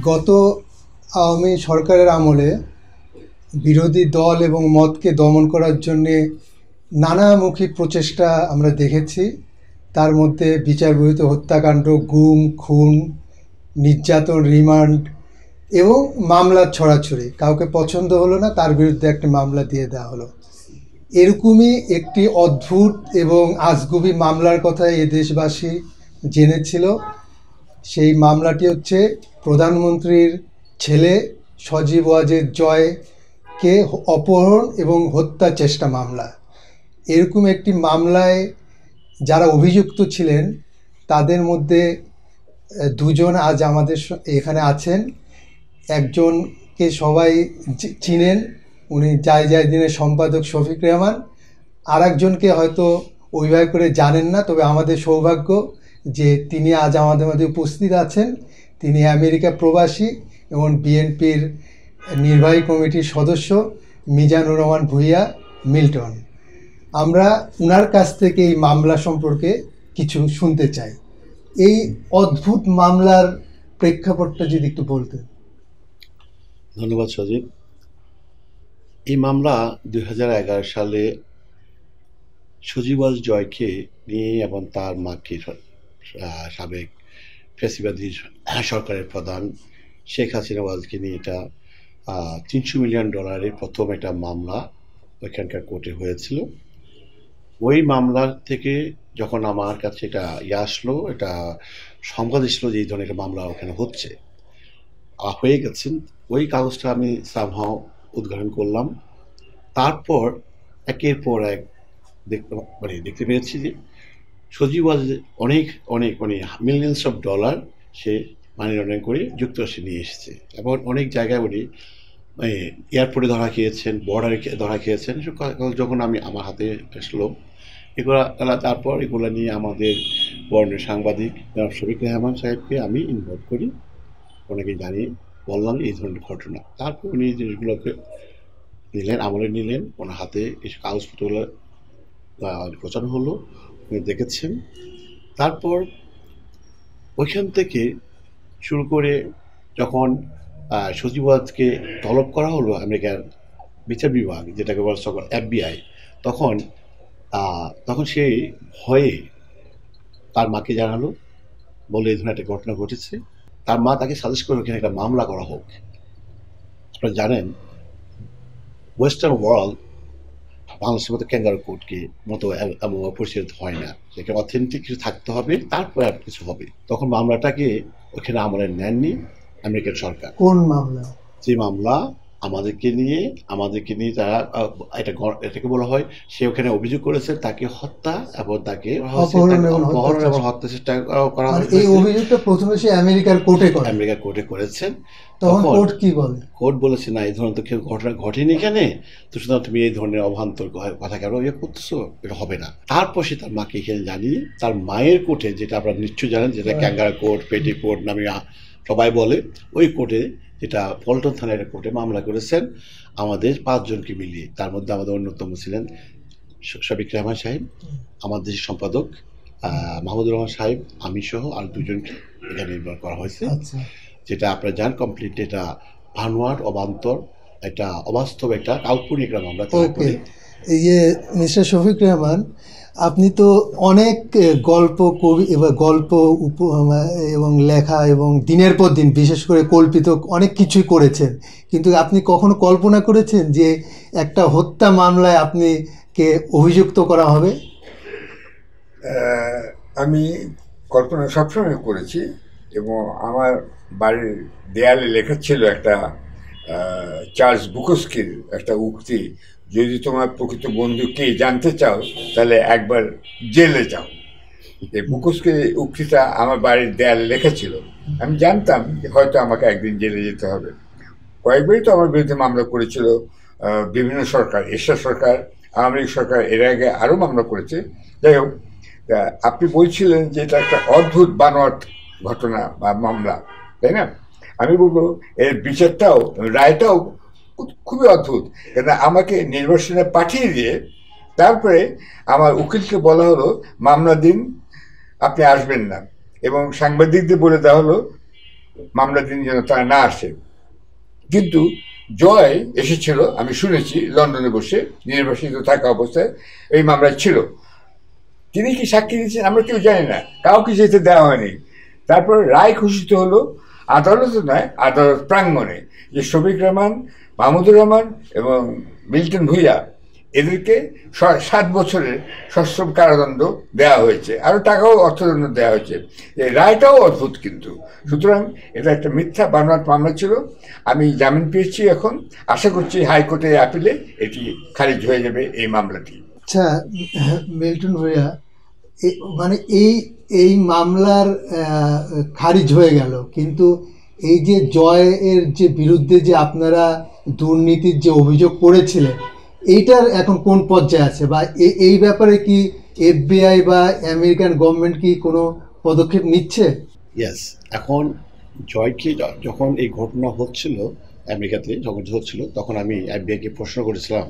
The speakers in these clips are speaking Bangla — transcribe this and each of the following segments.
গত আওয়ামী সরকারের আমলে বিরোধী দল এবং মতকে দমন করার জন্যে নানামুখী প্রচেষ্টা আমরা দেখেছি। তার মধ্যে বিচার বহির্ভূত হত্যাকাণ্ড, গুম, খুন, নির্যাতন, রিমান্ড এবং মামলার ছড়াছড়ি। কাউকে পছন্দ হলো না, তার বিরুদ্ধে একটা মামলা দিয়ে দেওয়া হলো। এরকমই একটি অদ্ভুত এবং আজগুবি মামলার কথা এ দেশবাসী জেনেছিল। সেই মামলাটি হচ্ছে প্রধানমন্ত্রীর ছেলে সজীব ওয়াজেদ জয়কে অপহরণ এবং হত্যা চেষ্টা মামলা। এরকম একটি মামলায় যারা অভিযুক্ত ছিলেন তাদের মধ্যে দুজন আজ আমাদের এখানে আছেন। একজনকে সবাই চিনেন, উনি যায় দিনের সম্পাদক শফিক রেহমান। আর একজনকে হয়তো ওইভাবে করে জানেন না, তবে আমাদের সৌভাগ্য যে তিনি আজ আমাদের মধ্যে উপস্থিত আছেন। তিনি আমেরিকা প্রবাসী এবং বিএনপির নির্বাহী কমিটির সদস্য মিজানুর রহমান ভূঁইয়া মিল্টন। আমরা ওনার কাছ থেকে এই মামলা সম্পর্কে কিছু শুনতে চাই। এই অদ্ভুত মামলার প্রেক্ষাপটটা যদি একটু বলতেন। ধন্যবাদ সজীব। এই মামলা 2011 সালে সজীব ওয়াজেদ জয়কে নিয়ে এবং তার মাকে সাবেক ফ্যাসিবাদী সরকারের প্রধান শেখ হাসিনা ওয়াজকে নিয়ে এটা $300 মিলিয়ন প্রথম একটা মামলা ওইখানকার কোর্টে হয়েছিল। ওই মামলার থেকে যখন আমার কাছে এটা আসলো, এটা সংবাদ এসলো যে এই ধরনের একটা মামলা ওখানে হচ্ছে, হয়ে গেছেন, ওই কাগজটা আমি সামহাও উদ্ঘাটন করলাম। তারপর একের পর এক দেখতে পেয়েছি যে সজীব ওয়াজেদ অনেক অনেক অনেক millions of dollar say money laundering করে যুক্তরাষ্ট্রে নিয়ে এসেছে এবং অনেক জায়গায় উনি এয়ারপোর্টে ধরা খেয়েছেন, বর্ডারে ধরা খেয়েছেন। যখন আমি আমার হাতে আসলো এগুলা, তারপর এগুলো নিয়ে আমাদের বর্ণের সাংবাদিক জনাব শফিক রেহমান সাহেবকে আমি ইনভলভ করি, ওনাকে জানিয়ে বললাম এই ধরনের ঘটনা। তারপর উনি জিনিসগুলোকে নিলেন, আমলে নিলেন, ওনার হাতে এই কাগজপত্রগুলো প্রচার হলো, উনি দেখেছেন। তারপর ওইখান থেকে শুরু করে যখন সজীব ওয়াজেদকে তলব করা হলো আমেরিকার বিচার বিভাগ, যেটাকে বলা সকল FBI, তখন তখন সে ভয়ে তার মাকে জানালো, বলে এই ধরনের একটা ঘটনা ঘটেছে। তার মা তাকে সাজেস্ট করে ওখানে একটা মামলা করা হোক। আপনারা জানেন ওয়েস্টার্ন ওয়ার্ল্ড বাংলাদেশের মতো ক্যাঙ্গারু কোর্টকে মতো পরিচালিত হয় না, সেখানে অথেন্টিক কিছু থাকতে হবে, তারপরে আর কিছু হবে। তখন মামলাটাকে ওখানে আমলে নেননি আমেরিকান সরকার। কোন মামলা? যে মামলা আমাদেরকে নিয়ে তারা এটাকে বলা হয়, সে ওখানে অভিযোগ করেছে তাকে হত্যা এবং তাকে অপহরণ এবং হত্যা চেষ্টা করা হয়েছে। এই অভিযোগটা প্রথমে সে আমেরিকার কোর্টে করেছেন। তখন কোর্ট কি বলে? কোর্ট বলেছে না, এই ধরনের তো কেউ ঘটনা ঘটেনি, এখানে তো সুতরাং তুমি এই ধরনের অভান্তর কথা কেন ইয়ে করতেছো, এটা হবে না। তারপর সে তার মাকে এখানে জানিয়ে তার মায়ের কোর্টে, যেটা আপনারা নিশ্চয়ই জানেন, যেটা ক্যাঙ্গারু কোর্ট, পেটি কোর্ট নামে সবাই বলে, ওই কোর্টে, যেটা পল্টন থানার কোর্টে মামলা করেছেন আমাদের 5 জনকে মিলিয়ে। তার মধ্যে আমাদের অন্যতম ছিলেন শফিক রেহমান সাহেব, আমাদের দেশের সম্পাদক মাহমুদুর রহমান সাহেব, আমি সহ আর 2 জনকে এখানে নির্মাণ করা হয়েছে। যেটা আপনারা জানেন কমপ্লিট এটা ভানুয়াট, অবান্তর, একটা অবাস্তব, একটা কাল্পনিক মামলা। এই যে মিস্টার শফিক রেহমান, আপনি তো অনেক গল্প, কবি এবং গল্প এবং লেখা এবং দিনের পর দিন বিশেষ করে কল্পিত অনেক কিছুই করেছেন, কিন্তু আপনি কখনো কল্পনা করেছেন যে একটা হত্যা মামলায় আপনি কে অভিযুক্ত করা হবে? আমি কল্পনা সবসময় করেছি এবং আমার বাড়ির দেয়ালে লেখা ছিল একটা চার্লস বুকস্কির একটা উক্তি, যদি তোমার প্রকৃত বন্ধুকে জানতে চাও তাহলে একবার জেলে যাও। এই বুকস্কির উক্তিটা আমার বাড়ির দেয়ালে লেখা ছিল। আমি জানতাম যে হয়তো আমাকে একদিন জেলে যেতে হবে। কয়েকবারই তো আমার বিরুদ্ধে মামলা করেছিল বিভিন্ন সরকার, এরশাদ সরকার, আওয়ামী লীগ সরকার, এর আগে আরও মামলা করেছে। যাই হোক, আপনি বলছিলেন যে এটা একটা অদ্ভুত বানোয়াট ঘটনা বা মামলা, তাই না? আমি বলবো এর বিচারটাও, রায়টাও খুবই অদ্ভুত। কেন আমাকে নির্বাসনে পাঠিয়ে দিয়ে তারপরে আমার উকিলকে বলা হলো মামলা দিন, আপনি আসবেন না, এবং সাংবাদিকদের বলে দেওয়া হলো মামলা দিন যেন তারা না আসে। কিন্তু জয় এসেছিল, আমি শুনেছি, লন্ডনে বসে নির্বাসিত থাকা অবস্থায় এই মামলায় ছিল। তিনি কি সাক্ষী দিয়েছেন আমরা কেউ জানি না, কাউকে যেতে দেওয়া হয়নি। তারপর রায় ঘোষিত হলো, আদালতে নয়, আদালত প্রাঙ্গণে, যে শফিক রহমান, মাহমুদুর রহমান এবং মিল্টন ভূঁইয়া এদেরকে 7 বছরের সশ্রম কারাদণ্ড দেওয়া হয়েছে, আরও টাকাও অর্থদণ্ড দেওয়া হয়েছে। এই রায়টাও অদ্ভুত কিন্তু। সুতরাং এটা একটা মিথ্যা বানোয়াট মামলা ছিল। আমি জামিন পেয়েছি, এখন আশা করছি হাইকোর্টের আপিলে এটি খারিজ হয়ে যাবে এই মামলাটি। আচ্ছা, মিল্টন ভূঁইয়া, মানে এই এই মামলার খারিজ হয়ে গেল, কিন্তু এই যে জয়ের যে বিরুদ্ধে যে আপনারা দুর্নীতির যে অভিযোগ করেছিলেন, এইটার এখন কোন পর্যায়ে আছে, বা এই ব্যাপারে কি FBI বা আমেরিকান গভর্নমেন্ট কি কোনো পদক্ষেপ নিচ্ছে? ইয়েস, এখন জয়কে যখন এই ঘটনা হচ্ছিল আমেরিকাতে, যখন হচ্ছিল, তখন আমি FBI-কে প্রশ্ন করেছিলাম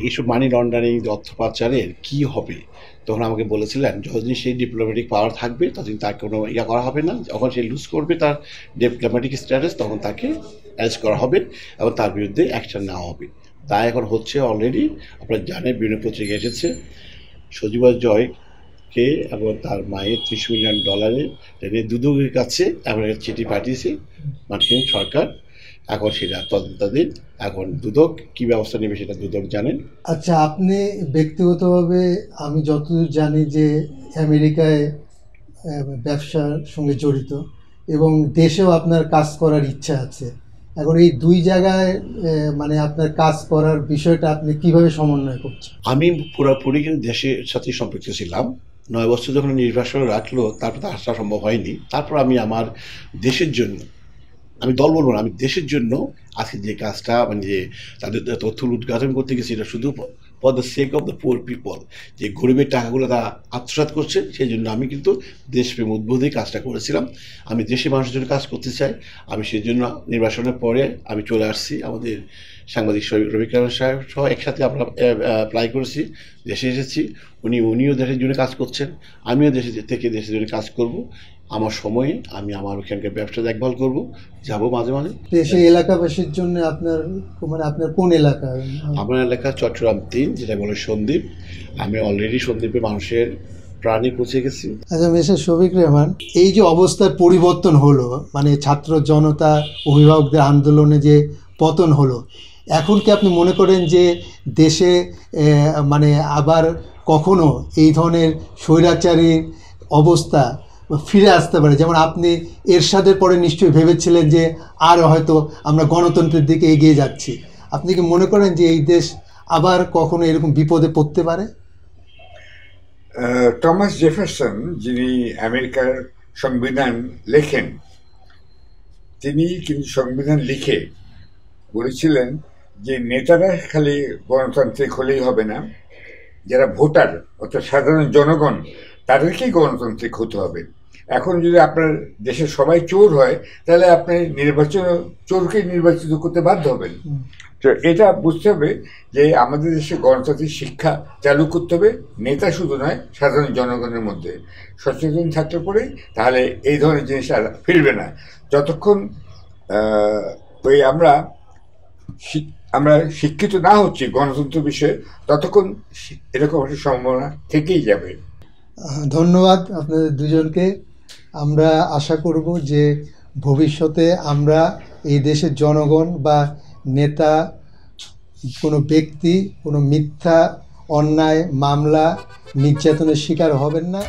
এইসব মানি লন্ডারিং, অর্থ পাচারের কি হবে। তখন আমাকে বলেছিলেন যতদিন সেই ডিপ্লোম্যাটিক পাওয়ার থাকবে ততদিন তাকে কোনো করা হবে না, যখন সে লুজ করবে তার ডিপ্লোম্যাটিক স্ট্যাটাস তখন তাকে অ্যারেস্ট করা হবে এবং তার বিরুদ্ধে অ্যাকশন নেওয়া হবে। তাই এখন হচ্ছে, অলরেডি আপনারা জানেন বিভিন্ন পত্রিকা এসেছে, সজীব জয়কে এবং তার মায়ের $30 মিলিয়ন দুদকের কাছে এমন একটা চিঠি পাঠিয়েছে মার্কিন সরকার। এখন সেটা তদন্তাধীন, এখন দুদক কি ব্যবস্থা নেবে সেটা দুদক জানেন। আচ্ছা, আপনি ব্যক্তিগতভাবে, আমি যতদূর জানি যে আমেরিকায় ব্যবসার সঙ্গে জড়িত এবং দেশেও আপনার কাজ করার ইচ্ছা আছে। এখন এই দুই জায়গায় মানে আপনার কাজ করার বিষয়টা আপনি কিভাবে সমন্বয় করছেন? আমি পুরোপুরি দেশের সাথে সম্পৃক্ত ছিলাম। 9 বছর যখন নির্বাসন রাখলো, তারপর তো আসা সম্ভব হয়নি। তারপর আমি আমার দেশের জন্য, আমি দল বলবো না, আমি দেশের জন্য আজকে যে কাজটা, মানে যে তাদের তথ্য উদ্ঘাটন করতে গেছি, এটা শুধু for the sake of the poor people, যে গরিবের টাকাগুলো তারা আত্মসাৎ করছে, সেই জন্য আমি কিন্তু দেশপ্রেম উদ্বোধে কাজটা করেছিলাম। আমি দেশের মানুষের জন্য কাজ করতে চাই। আমি সেই জন্য নির্বাচনের পরে আমি চলে আসছি, আমাদের সাংবাদিক রফিক রহমান সাহেব সহ একসাথে আমরা অ্যাপ্লাই করেছি, দেশে এসেছি। উনিও দেশের জন্য কাজ করছেন, আমিও দেশের জন্য কাজ করব। আমার সময়ে আমি আমার ওখানকার ব্যবসা দেখভাল করব, যাব মাঝে মাঝে। সেই এলাকাবাসীর জন্য আপনার, মানে আপনার কোন এলাকা? আমার এলাকা চট্টগ্রাম 3, যেটা বলে সন্দ্বীপ। আমি অলরেডি সন্দ্বীপে মানুষের প্রাণে পৌঁছে গেছি। আচ্ছা মিস্টার শফিক রহমান, এই যে অবস্থার পরিবর্তন হলো, মানে ছাত্র জনতা, অভিভাবকদের আন্দোলনে যে পতন হলো, এখন কি আপনি মনে করেন যে দেশে মানে আবার কখনো এই ধরনের স্বৈরাচারী অবস্থা ফিরে আসতে পারে? যেমন আপনি এরশাদের পরে নিশ্চয়ই ভেবেছিলেন যে আর হয়তো আমরা গণতন্ত্রের দিকে এগিয়ে যাচ্ছি। আপনি কি মনে করেন যে এই দেশ আবার কখনো এরকম বিপদে পড়তে পারে? টমাস জেফারসন, যিনি আমেরিকার সংবিধান লেখেন, তিনি কিন্তু সংবিধান লিখে বলেছিলেন যে নেতারা খালি গণতান্ত্রিক হলেই হবে না, যারা ভোটার অর্থাৎ সাধারণ জনগণ তাদেরকেই গণতান্ত্রিক হতে হবে। এখন যদি আপনার দেশের সবাই চোর হয়, তাহলে আপনি চোরকেই নির্বাচিত করতে বাধ্য হবেন। তো এটা বুঝতে হবে যে আমাদের দেশে গণতান্ত্রিক শিক্ষা চালু করতে হবে, নেতা শুধু নয়, সাধারণ জনগণের মধ্যে সচেতন থাকতে পরে, তাহলে এই ধরনের জিনিস আর ফিরবে না। যতক্ষণ আমরা শিক্ষিত না হচ্ছি গণতন্ত্র বিষয়ে, ততক্ষণ এরকম একটা সম্ভাবনা থেকেই যাবে। ধন্যবাদ আপনাদের দুজনকে। আমরা আশা করব যে ভবিষ্যতে আমরা এই দেশের জনগণ বা নেতা, কোনো ব্যক্তি কোনো মিথ্যা, অন্যায়, মামলা, নির্যাতনের শিকার হবেন না।